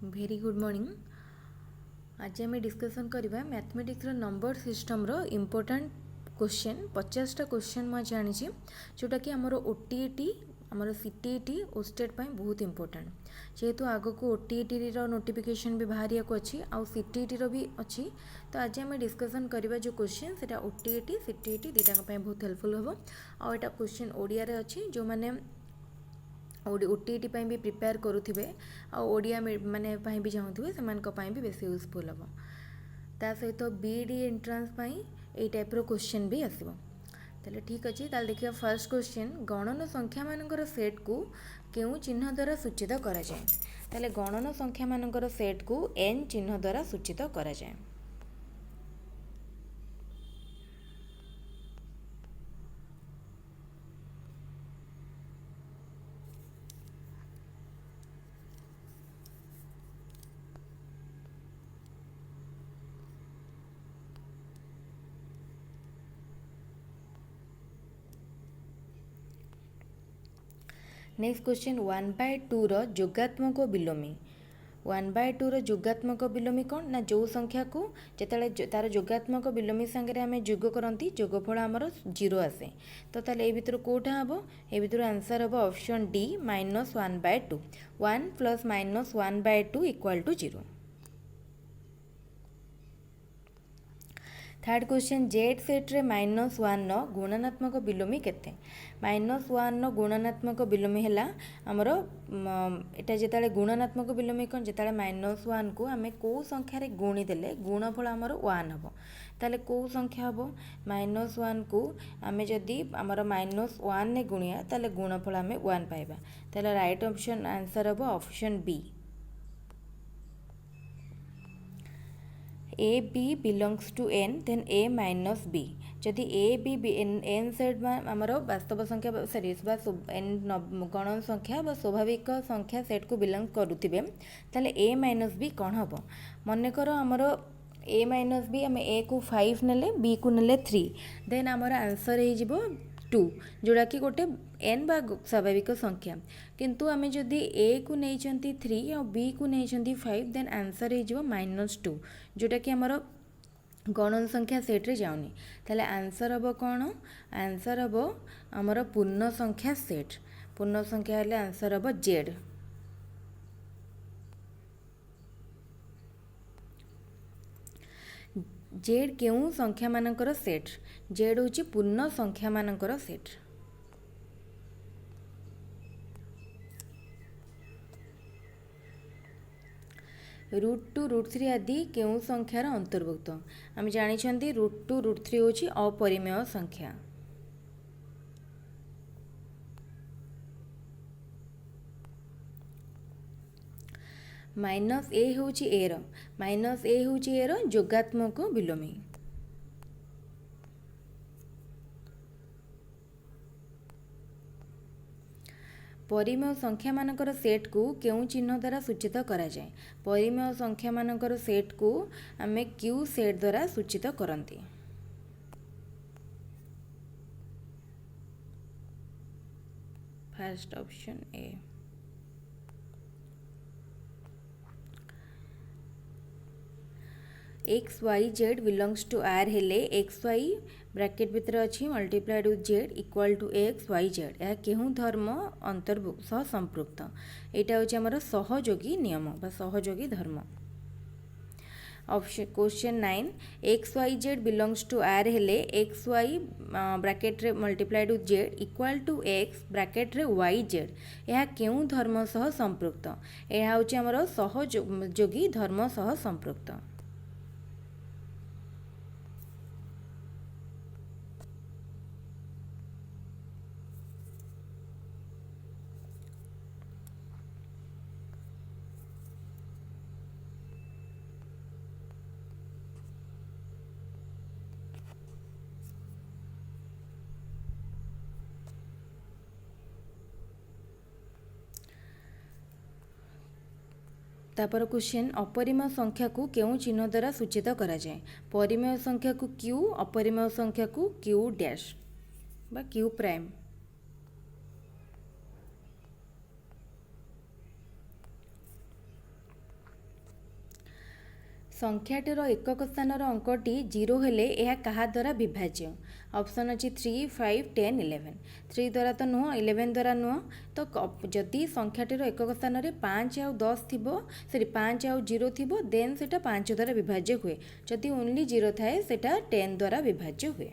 Very good morning. आज आम discussion करवा मैथमेटिक्स नंबर सिस्टम रो इम्पोर्टेंट क्वेश्चन 50टा क्वेश्चन मुझे जानी जोटा कि आमर ओटीईटी आमर सीटीईटी ओस्टेट बहुत इंपोर्टेंट जेहेतु आग को ओटीईटी रो नोटिफिकेशन भी बाहर अच्छी आउ सीटीईटी रो भी अच्छी। तो आज आम डिस्कसन करवा जो क्वेश्चन से ओटीईटी सीटीईटी दुटा बहुत हेल्पफुल हम आउ एटा क्वेश्चन ओडिया रे अच्छी जो मैंने ओटीईटी भी प्रिपेयर करुवे आड़िया माने भी चाहूँगे से भी बेस यूजफुल हम ता सहित बीडी एंट्रांस यही टाइप क्वेश्चन भी आसो। ताले ठीक अच्छे देखिए फर्स्ट क्वेश्चन गणन संख्या मानकर सेट को क्यों चिन्ह द्वारा सूचित करा जाए। ताले गणन संख्या मानकर सेट को एन चिन्ह द्वारा सूचित करा जाए। नेक्स्ट क्वेश्चन 1/2 जोगात्मक विलोमी 1/2 जोगात्मक विलोमी कौन ना जो संख्या को जिते तार जोगात्मक विलोमी सांगे आम जोग करती जोगफल आमर 0 आसे। तो ताले ए भितर कोटा हम ए भितर आंसर हम option D -1/2 1 + -1/2 = 0। Third question Z set रे -1 गुणनात्मक विलोमी केते। -1 गुणनात्मक विलोमी है आमर एटा जिते गुणनात्मक विलोमी कौन जिते -1 को आम कौ संख्यार गुणी देले गुणफल आमर 1 हम ताले कौ संख्या हम -1 को आम जदि आमर -1 ने गुणिया ताले गुणफल आम 1 पाइबा। ताले राइट ऑप्शन आंसर हम option B. A B belongs to N then A minus B जदि ए बी एन सेट आमर वास्तव संख्या सॉरी एन गण संख्या स्वाभाविक संख्या सेट को बिलोंग करुवे ताले ए माइनस बी कौन हम मनकर आमर ए माइनस बी आम ए को 5 नेले बी को नेले 3 देन आमर आंसर हो 2 जोड़ा कि गोटे एन बा स्वाभाविक संख्या किंतु आम जदि ए को नहीं 3 और बी को नहीं 5 देन आंसर हो -2 जोटा कि आमर गणन संख्या सेट रे जाऊनी ताले आंसर हम कौन आंसर हम आमर पूर्ण संख्या सेट पूर्ण संख्या हेले आंसर हम जेड। जेड केउं संख्या मानकर सेट जेड होची पूर्ण संख्या मानकर सेट। √2 √3 आदि केउं संख्यार अंतर्भुक्त आम जानी √2 √3 होची अपरिमेय संख्या। माइनस ए होची एर माइनस ए होची एर जोगात्मक विलोमी। परिमेय संख्या मानकर सेट को क्यों चिन्ह द्वारा सूचित करा जाए। परिमेय संख्या मानकर सेट को आमे क्यू सेट द्वारा सूचित करंती। First option A. X Y Z belongs to R हेले एक्स वाई ब्रैकेट भितर अच्छी multiplied with Z equal to X Y Z यह केहूँ धर्म अंतर्भुक्त सह संपृक्त यहाँ हूँ आमर सहयोगी नियम बा सहयोगी धर्म। Option question 9 X Y Z belongs to R हेले एक्स वाई ब्रैकेट रे multiplied with Z equal to X bracket रे वाई जेड यह केउं धर्म सह संपृक्त यह हूँ आमर सहयोगी धर्म सह संपृक्त। तापर क्वेश्चन अपरिमेय संख्या को क्यों चिन्ह द्वारा सूचित करा जाए। परिमेय संख्या को क्यू अपरिमेय संख्या को क्यू डैश बा क्यू प्राइम। ସଂଖ୍ୟାଟିର ଏକକ ସ୍ଥାନର ଅଙ୍କଟି 0 ହେଲେ ଏହା କାହା ଦ୍ୱାରା ବିଭାଜ୍ୟ? ଅପସନ୍ ଅଛି 3, 5, 10, 11। 3 ଦ୍ୱାରା ତ ନୁହଁ, 11 ଦ୍ୱାରା ନୁହଁ। ତ ଯଦି ସଂଖ୍ୟାଟିର ଏକକ ସ୍ଥାନରେ 5 ଆଉ 10 ଥିବ, 5 ଆଉ 0 ଥିବ, ଦେନ୍ ସେଇଟା 5 ଦ୍ୱାରା ବିଭାଜ୍ୟ ହୁଏ। ଯଦି ଓନ୍ଲି 0 ଥାଏ ସେଇଟା 10 ଦ୍ୱାରା ବିଭାଜ୍ୟ ହୁଏ।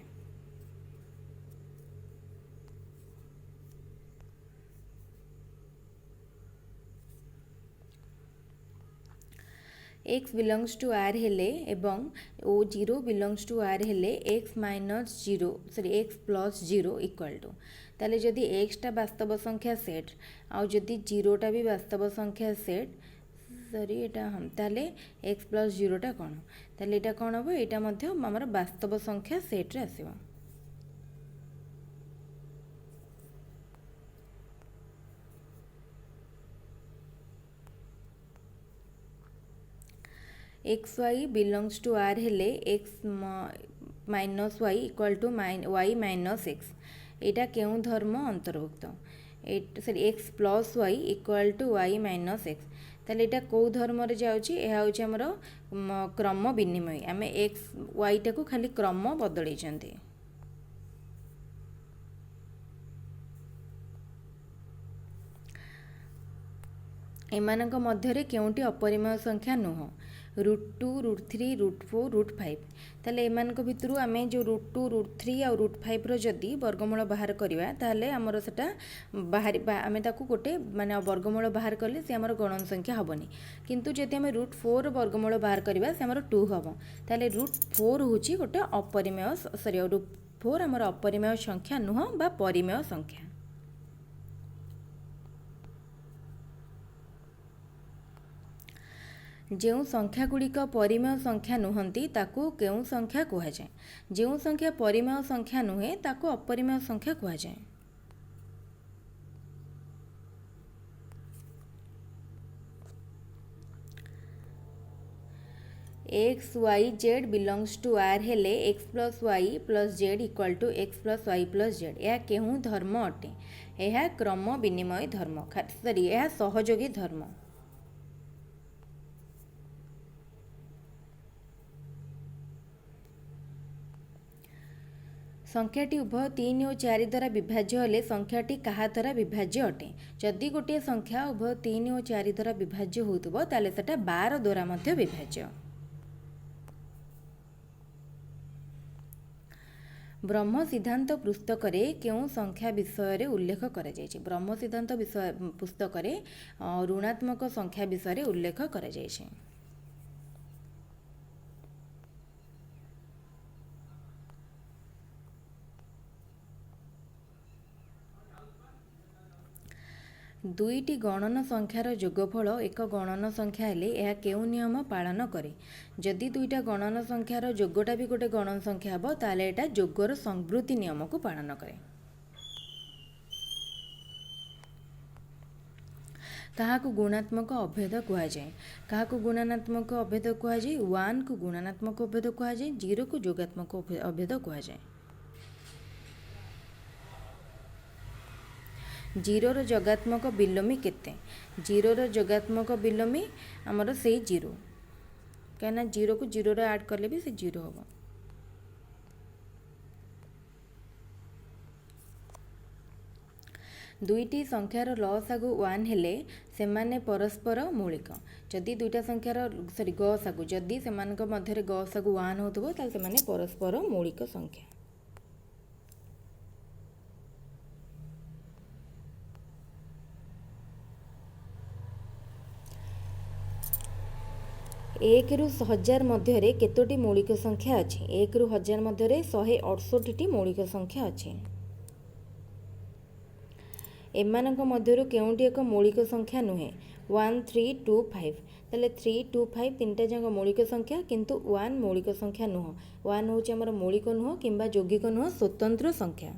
x belongs to r हेले एवं ओ 0 belongs to r हेले x minus 0 x plus 0 equal to ताले जदि x टा वास्तव संख्या सेट आउ जदि 0 टा भी वास्तव संख्या सेट एटा हम ताले x plus 0 टा कौन ताले एटा कौन हम एटा मध्य हमर वास्तव संख्या सेट रे आसीबो। X Y belongs to R हेले X minus Y equal to Y minus X एटा केउं धर्म अंतर्भुक्त sorry X plus Y equal to Y minus X ताले एटा कौ धर्म रे जाउची एहा होची हमर क्रम विनिमय आमे एक्स वाई टाको खाली क्रम बदलै चंती। एमानक मध्यरे केउंटी अपरिमेय संख्या नुह √2 √3 √4 √5 ताले एमानक भितरु आमे जो √2 √3 और √5 रो जदी वर्गमूल बाहर करिवा ताले हमर सेटा बाहर आमे ताकू गोटे माने वर्गमूल बाहर करले से हमर गणन संख्या हबनी किंतु जदी आमे √4 वर्गमूल बाहर करिवा से हमर 2 हबो ताले √4 होची गोटे अपरिमेय सॉरी √4 हमर अपरिमेय संख्या नुह बा परिमेय संख्या। जो संख्यागुड़िक परिमेय संख्या नुहंती ताकू केउं संख्या कुहा जाए जो संख्या परिमेय संख्या नुहे ताकू अपरिमेय संख्या कुहा जाए। X Y z belongs to R हेले x plus y plus z equal to x plus y plus z यह केउं धर्म अटे? यह क्रम विनिमय धर्म सॉरी यह सहयोगी धर्म। संख्याटी उभय 3 और 4 द्वारा विभाज्य हेले संख्याटी कहा द्वारा विभाज्य अटे? जदि गोटे संख्या उभय 3 और 4 द्वारा विभाज्य होउतबो ताले सेटा 12 द्वारा मध्य विभाज्य। ब्रह्म सिद्धांत पुस्तक केउं संख्या विषय रे उल्लेख करा जायछि? ब्रह्म सिद्धांत विषय पुस्तक ऋणात्मक संख्या विषय रे उल्लेख करा जायछि। दुईटी गणन संख्यार योगफल एक गणन संख्या हेले यह केउं नियम पालन करे? जदि दुईटा गणन संख्यार योगटा भी गोटे गणन संख्या हबो ताले एटा योगर संवृत्ति नियम को पालन करे। काहाकू गुणात्मक अभेद कुहा जाए? काहाकू गुणात्मक अभेद कुहा जाए? 1 को गुणात्मक अभेद कुहा जाए, 0 को योगात्मक अभेद कुहा जाए। 0 रो जोगात्मक बिलोमी केते? 0 रो जोगात्मक बिलोमी हमर से 0 कहना 0 को 0 रे ऐड करले भी से 0 होबो। दुईटी संख्यार लसागु 1 हेले सेमाने परस्पर मौलिक। जदि दुईटा संख्यार सॉरी गसागु जदि सेमानक मध्यरे गसागु 1 होतबो ताले सेमाने परस्पर मौलिक संख्या। एक रु 1000 मध्यरे केतोटी मौलिक संख्या अछि? 1 रु 1000 मध्यरे 168 मौलिक संख्या अछि। एमानक मध्यरु केउंटी एक मौलिक संख्या नुहे? 1 3 2 5 ताले 3 2 5 तीनटा जाक मौलिक संख्या किंतु 1 मौलिक संख्या नुह। 1 होची हमर मौलिक नुह किंबा यौगिक नुह स्वतंत्र संख्या।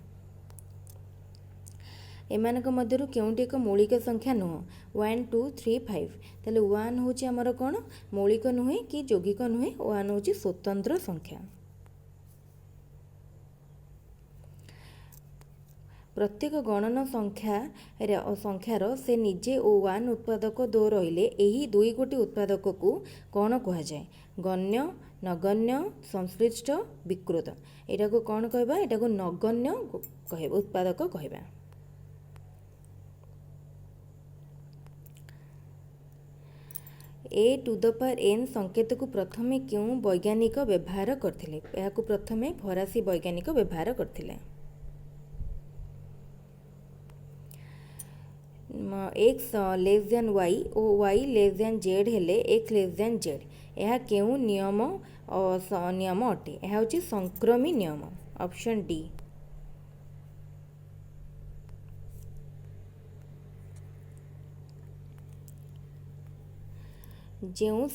एमानक मध्यरु केउंटी एक मौलिक संख्या नुह 1 2 3 5 ताले 1 होची हमर कोन मौलिक नुहे कि यौगिक नुहे 1 होची स्वतंत्र संख्या। प्रत्येक गणन संख्यार से निजे ओ वन उत्पादक दो रहिले एही दुई गोटी उत्पादक को कौन कुहाଯାଏ? गण्य, नगण्य, संश्लिष्ट, विकृत। एटा को कौन कहबा? एटा को नगण्य कहबा, उत्पादक कहबा। ए टू द पावर एन संकेत को प्रथमे क्यों वैज्ञानिक व्यवहार करथिले? एहाकु प्रथमे फरासी वैज्ञानिक व्यवहार करथिले। एक्स लेस देन वाई और वाई लेस देन जेड हेले एक्स लेस देन जेड, यह केउं नियम नियम अटे? यह हूँ संक्रमी नियम, ऑप्शन डी। ଯେଉଁ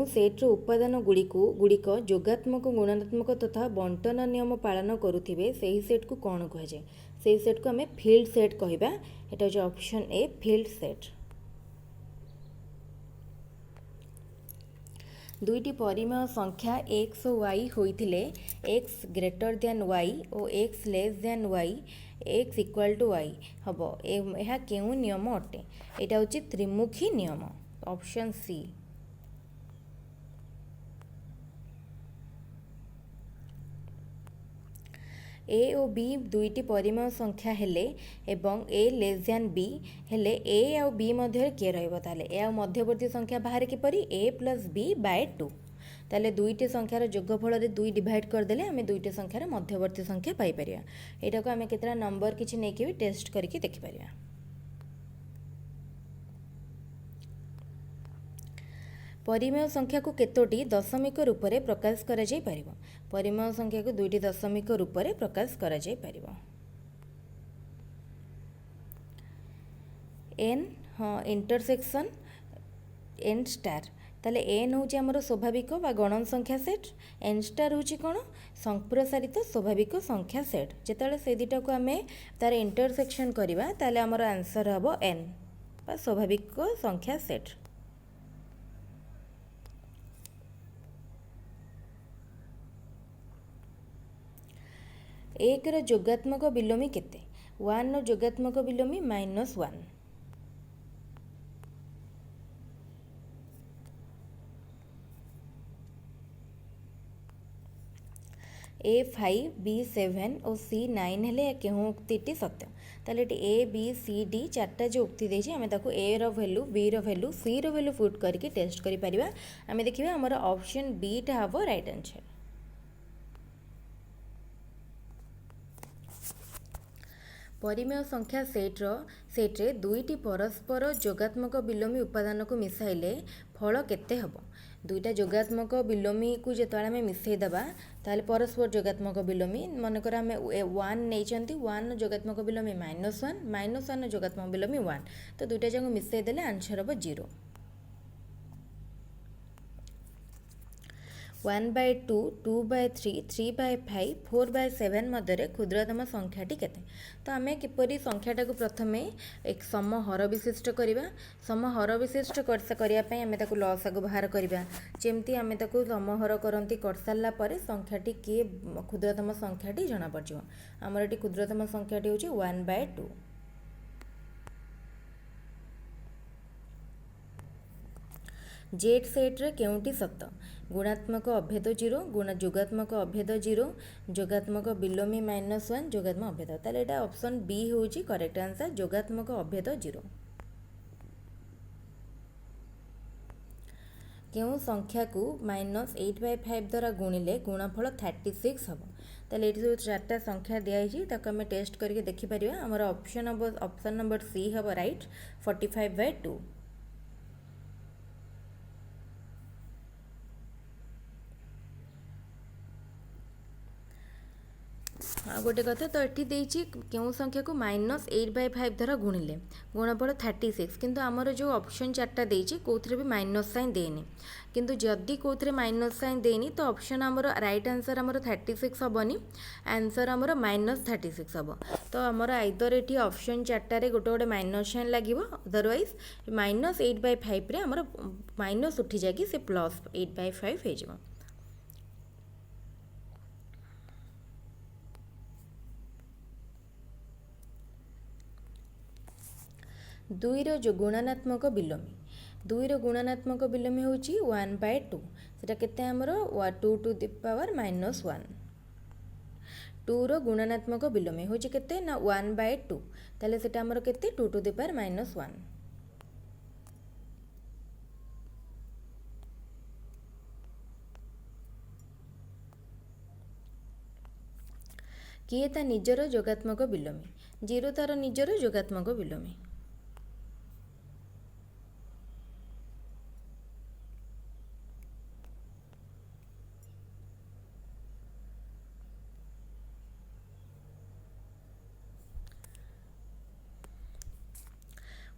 ସେଟ୍ର ଉପାଦାନ ଗୁଡ଼ିକ ଯୋଗାତ୍ମକ, ଗୁଣାତ୍ମକ ତଥା ବଣ୍ଟନ ନିୟମ ପାଳନ କରୁଥିବେ ସେହି ସେଟ୍କୁ କ'ଣ କୁହାଯାଏ? ସେହି ସେଟ୍କୁ ଆମେ ଫିଲ୍ଡ ସେଟ୍ କହିବା। ଏଟା ହେଉଛି ଅପସନ୍ ଏ, ଫିଲ୍ଡ ସେଟ୍। ଦୁଇଟି ପରିମେୟ ସଂଖ୍ୟା x ଓ y ହୋଇଥିଲେ x ଗ୍ରେଟର ଦ୍ୟାନ୍ y ଓ x less than y, x equal to y ହେବ। ଏହା କେଉଁ ନିୟମ ଅଟେ? ଏଇଟା ହେଉଛି ତ୍ରିମୁଖୀ ନିୟମ, ଅପସନ୍ ସି। ए और बी दुईटी परिमेय संख्या हेले एवं ए लेस दैन बी हेले ए आउ बी मध्य किए रहिबो? ताले ए आउ मध्यवर्ती संख्या बाहर किपरि? ए प्लस बी बाय 2। ताले दुईटी संख्यार जोगफल रे 2 डिवाइड करदेले आमे दुईटी संख्यार मध्यवर्ती संख्या पाई परिया। एटा को आमे केतरा नंबर किछि नै कि टेस्ट करके देखि परिया। परिमेय संख्या को केतोटी दशमिक रूप में प्रकाश करा जाय परिबो? परिमेय संख्या को दुईटी दशमिक रूप में प्रकाश करा जाय परिबो। एन इंटरसेक्शन एन स्टार, ताले एन हूँ आमर स्वाभाविक बा गणन संख्या सेट, एन स्टार हूँ कौन? संप्रसारित स्वाभाविक संख्या सेट। जिते से दुटा को आम तार इंटरसेक्शन करवा ताले आमर आंसर हम एन बा स्वाभाविक संख्या सेट। एक जोगात्मक विलोमी केते? 1 जोगात्मक विलोमी -1। ए 5 बी 7 और सी 9 हेले केहू उक्ति सत्य? ताले ए बी सी डी चार्टा जो उक्ति देछि आमे ताको ए रो वैल्यू, बी रो वैल्यू, सी रो वैल्यू पुट करके टेस्ट करि परिबा। आमे देखिबा हमर ऑप्शन बी टा हबो राइट आंसर। परिमेय संख्या सेट्रे दुईटी परस्पर जोगात्मक विलोमी उपादान को मिसाइले फल केते हबो? दुईटा जोगात्मक विलोमी को जेतबेले आमे मिसई दबा ताले परस्पर जोगात्मक विलोमी, मनकर आमे 1 नेइचंती, 1 जोगात्मक विलोमी -1, -1 जोगात्मक विलोमी 1, तो दुईटा जाको मिसई देले आंसर हबो 0। 1/2, 2/3, 3/5, 4/7 मध्य क्षुद्रतम संख्याटी केते? तो आमे किपरि संख्याटा को प्रथमे एक समहर विशिष्ट करिबा। समहर विशिष्ट करिया पई आमे ताको लसागु बाहर करिबा। जेमती आमे ताको समहर करंती कर सारला परे संख्याटी के क्षुद्रतम संख्याटी जणा पड़जिवो। हमर एटी क्षुद्रतम संख्याटी होची 1/2। जेड सेट रे केउंटी सत्य? गुणात्मक अभेद 0, जोगात्मक अभेद 0, जोगात्मक विलोमी -1, जोगात्मक अभेद। ताले एटा ऑप्शन बी होची करेक्ट आंसर, जोगात्मक अभेद 0। केउं संख्या को -8/5 द्वारा गुणिले गुणफल 36 हम? ताले एटी जो चारटा संख्या दिया है ताको हमें टेस्ट करके देखि परिबा। हमर ऑप्शन नंबर सी हम राइट, 45/2। गोटे कथा तो ये देती क्यों संख्या को -8/5 द्वारा गुणिले गुणफल 36, किंतु आमर जो ऑप्शन चार्टा देती कौन भी माइनस साइन देनी, किंतु जदि कौन माइनस साइन देनी तो ऑप्शन आमर राइट आंसर आमर 36 हेनी, आंसर आमर -36 हम। तो आमर आइदर ये ऑप्शन चार्टा गोटे गोटे माइनस साइन लगे, अदरवाइज -8/5 रे आमर माइनस उठी जाकि से +8/5 हो। दुईर जो गुणात्मक विलोमी, दुईर गुणात्मक विलोमी हूँ 1/2 सेटा केते आमर 2 टू द पावर -1। 2 रो गुणात्मक विलोमी हूँ केते ना 1/2 ताले सेटा आमर केते 2 टू द पावर -1। किए ता निजर जोगात्मक विलोमी, 0 तार निजर जोगात्मक विलोमी।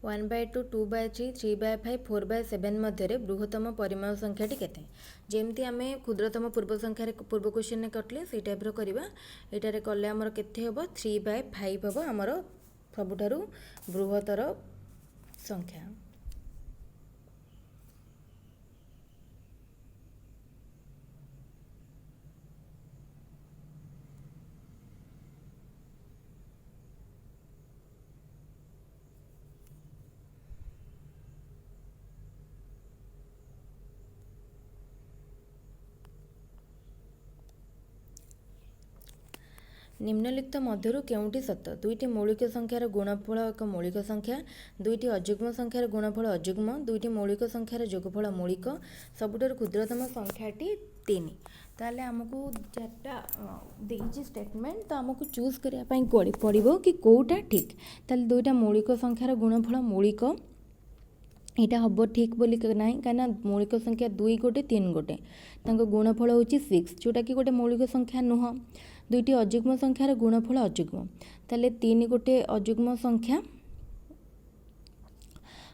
1/2, 2/3, 3/5, 4/7 मध्य बृहत्तम परिमेय संख्याटी केते। जेमती आमे क्षुद्रतम पूर्व संख्यार पूर्व क्वेश्चन ने कटले से टाइप करवा। एटारे कले आमर केते हबो 3/5 हबो आमर सबुठारु बृहत्तर संख्या। निम्नलिखित मध्यरु केउंटी सत्य? दुईटी मौलिक संख्यार गुणफल एक मौलिक संख्या, दुईटी अयुग्म संख्यार गुणफल अयुग्म, दुईटी मौलिक संख्यार जोगफल मौलिक, सबुठारु क्षुद्रतम संख्याटी 3। ताले आमको चारटा देइछि स्टेटमेंट, तो आमको चूज करिया पई पड़िबो कि कोउटा ठीक। ताले दुईटा मौलिक संख्यार गुणफल मौलिक यहाँ हम ठीक बोली ना कहीं मौलिक संख्या 2 गोटे 3 गोटे तांको गुणफल हूँ 6 जोटा कि गोटे मौलिक संख्या नुह। दुईटी अयुग्म संख्यार गुणफल अयुग्म, ताले 3 गोटे अयुग्म संख्या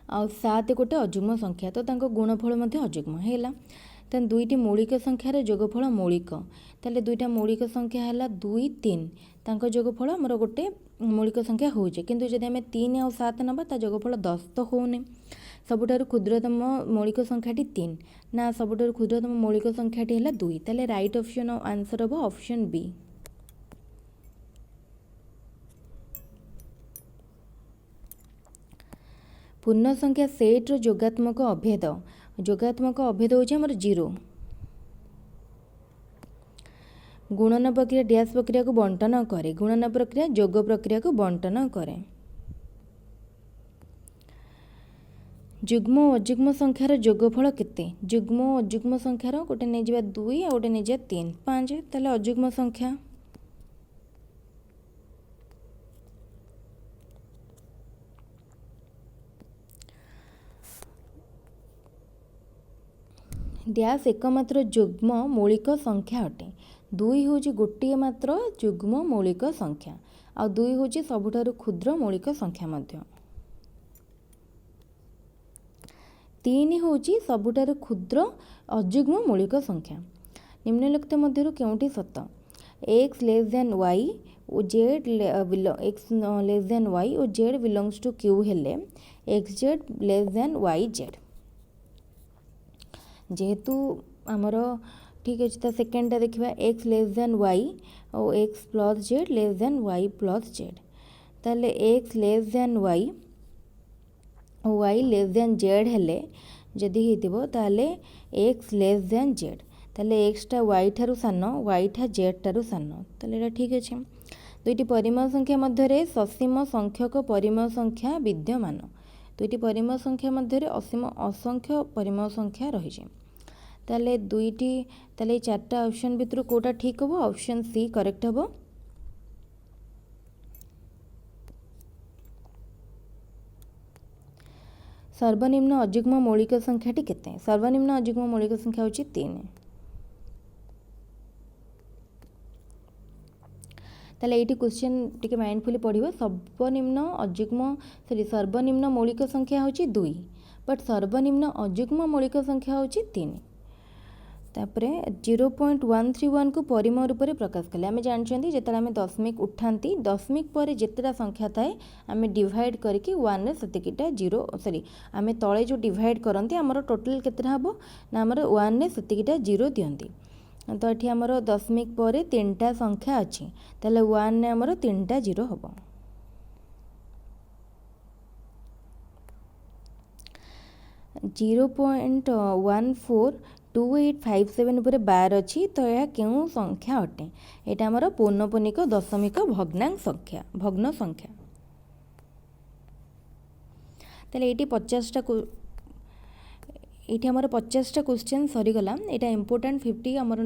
आ 7 गोटे अयुग्म संख्या, तो तांको गुणफल मध्य अयुग्म हैला। तेन दुईटी मौलिक संख्यार जोगफल मौलिक, ताले दुईटा मौलिक संख्या है 2 3 तांको जोगफल आमर गोटे मौलिक संख्या हो, किंतु जदि आम 3 और 7 नवा ता जोगफल 10 तो होने। सबुठारु क्षुद्रतम मौलिक संख्याटी 3 ना, सबुठारु क्षुद्रतम मौलिक संख्याटी है 2, ताले राइट ऑप्शन आंसर हम ऑप्शन बी। पूर्ण संख्या सेट रो जोगात्मक अभेद, जोगात्मक अभेद हूँ आमर 0। गुणन प्रक्रिया डैश प्रक्रिया को बंटन करे, गुणन प्रक्रिया जोग प्रक्रिया को बंटन करे। जुग्म और अजुग्म संख्यार जोगफल केते? जुग्म और अजुग्म संख्यार गोटे नहीं जा 2 आ गोटे नहीं जा 3 5, ताले अजुग्म संख्या। डैश एकमात्र जुग्म मौलिक संख्या अटे, 2 हूँ गोटे मात्र जुग्म मौलिक संख्या आ 2 हूँ सबुठारु क्षुद्र मौलिक संख्या मध्य। 3 हूँ सबुठारु क्षुद्र अयुग्म मौलिक संख्या। निम्नलिखित मध्यरु केउंटी सत्य? x लेस देन y और z x less than y और z बिलोंग्स टू q हेले xz लेस देन yz। जेहेतु आमर ठीक अच्छे तो सेकेंडटा देखा x लेस देन y और x plus z less than y plus z, ताले x लेस देन y और y लेस देन z हेले जदि होइतिबो ताले x लेस देन z, ताले x टा y ठारू सान y टा z ठारू सान, ताले एटा ठीक अच्छे। दुईटी परिमेय संख्या मध्य ससीम संख्यक परिमेय संख्या विद्यमान, दुईटी परिमेय संख्या मध्य असीम असंख्य परिमेय संख्या रही। ताले दुईटी ताले चारटा ऑप्शन भितर कोटा ठीक हम? ऑप्शन सी करेक्ट हम। सर्वनिम्न अयुग्म मौलिक संख्याटी केते? सर्वनिम्न अयुग्म मौलिक संख्या होची 3। ताले एटी क्वेश्चन टिके माइंडफुली पढ़िबो। सर्वनिम्न अयुग्म सर्वनिम्न मौलिक संख्या होची 2, बट सर्वनिम्न अयुग्म मौलिक संख्या होची 3। तापरे 0.131 को परिमेय रूप में प्रकाश कले आम जानते जिते आम दशमिक उठाती दशमिक पर जितेटा संख्या थाए आम डिवाइड करके 1 सेतिकिटा 0 सॉरी आम तले जो डिवाइड करती आमर टोटाल केतेटा हम ना आमर 1 रे सेतिकिटा 0 दियंती। तो ये आमर दशमिक पर 3टा संख्या अच्छी, ताले 1 रे आमर 3टा 0 हम। 0.142857 पर बार अच्छी तो यह क्यों संख्या अटे यहाँ आमर पौनपुनिक दशमिक भग्नांक संख्या भग्न संख्या ताले ये 50टा ये आमर 50टा क्वेश्चन सरीगला यहाँ इम्पोर्टाट 50 आमर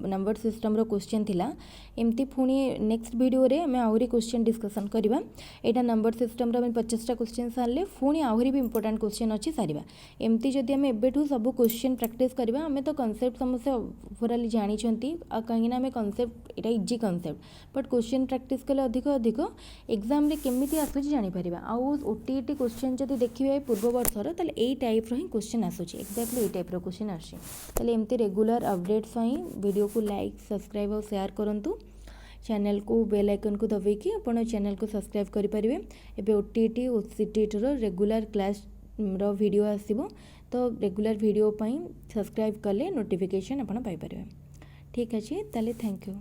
नंबर सिस्टम रो क्वेश्चन थिला एमती पुणी नेक्स्ट वीडियो रे आम आहरी क्वेश्चन डिस्कसन करवा यहाँ नंबर सिस्टम रो 50टा क्वेश्चन सारे पुणी आहरी भी इम्पोर्टाट क्वेश्चन अच्छी सारा एमती जदि आम एबेठू सब क्वेश्चन प्रैक्टिस करवा आम तो कनसेप्ट समस्या ओवराली जानी कहीं आम कनसेप्ट यहाँ easy concept but question practice कले अधिक अधिक एग्जाम रे केमिति आसुची जानी परिबा आउ ओटीईटी क्वेश्चन जदि देखिबे पूर्व वर्षर ताले एई टाइप रो ही क्वेश्चन आसुची एक्जाक्टली ये टाइप रो क्वेश्चन आसी ताले एमती रेगुलर अपडेट्स ही वीडियो को लाइक सब्सक्राइब और शेयर करंतु चैनल को बेल आइकन को दबाइकी आपण चैनल को सब्सक्राइब करि परिबे एबे ओटीईटी ओसीटीटी रो रेगुलर क्लास रो वीडियो आसीबो तो रेगुलर वीडियो पई सब्सक्राइब कले नोटिफिकेशन आपण पाई परिबे ठीक अछि ताले थैंक यू।